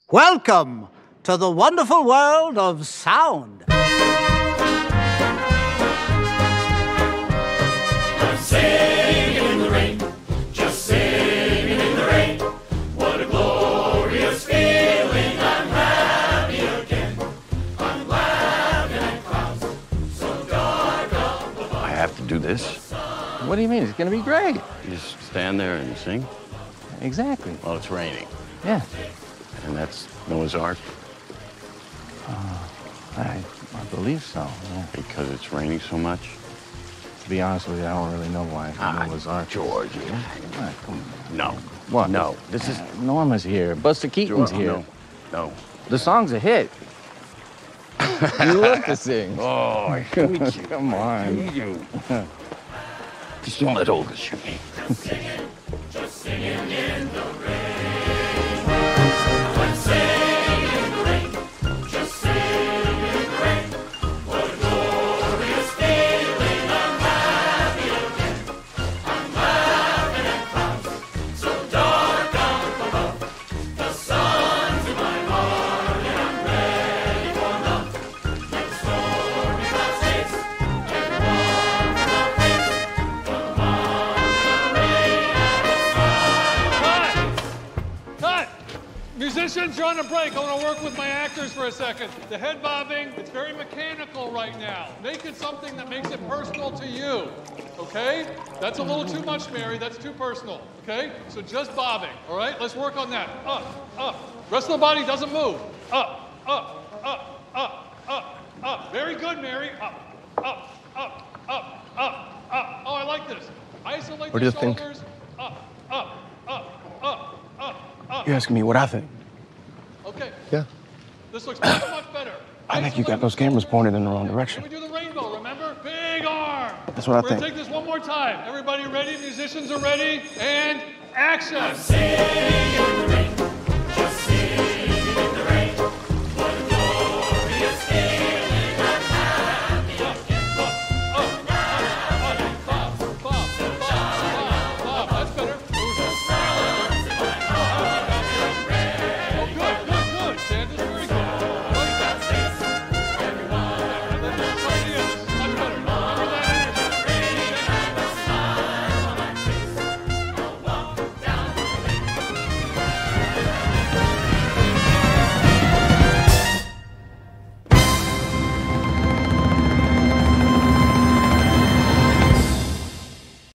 Welcome to the wonderful world of sound. I'm singing in the rain, just singing in the rain. What a glorious feeling, I'm happy again. I'm laughing at clouds so dark up above. I have to do this. What do you mean? It's gonna be great. You just stand there and sing? Exactly. Well, it's raining. Yeah. And that's Noah's Ark? I believe so, yeah. Because it's raining so much? To be honest with you, I don't really know why Noah's Ark. George. Ah, come on. No. What? No. This is... Norma's here. Buster Keaton's George, here. No. The song's a hit. You love to sing. Oh, I hate you. Come on. I hate you. Just don't let Olga shoot me. Just singing in the rain. I'm singing in the rain, just singing in the rain. What a glorious feeling, I'm happy again. I'm laughing at clouds so dark up above. The sun's in my heart and I'm ready for love. Like stormy clouds chase and warm from the face. Come on in the rain and Cut! Musicians, you're on a break. I want to work with my actors for a second. The head bobbing, it's very mechanical right now. Make it something that makes it personal to you, okay? That's a little too much, Mary. That's too personal, okay? So just bobbing, all right? Let's work on that. Up, up. Rest of the body doesn't move. Up, up, up, up, up, up. Very good, Mary. Up, up, up, up, up, up. Oh, I like this. Isolate the shoulders. Up, up, up, up, up, up. You're asking me what I think? Okay. Yeah. This looks much, much better. I think you got those cameras pointed in the wrong direction. Can we do the rainbow, remember? Big arm. That's what I We're gonna think. take this one more time. Everybody ready? Musicians are ready? And action. singing.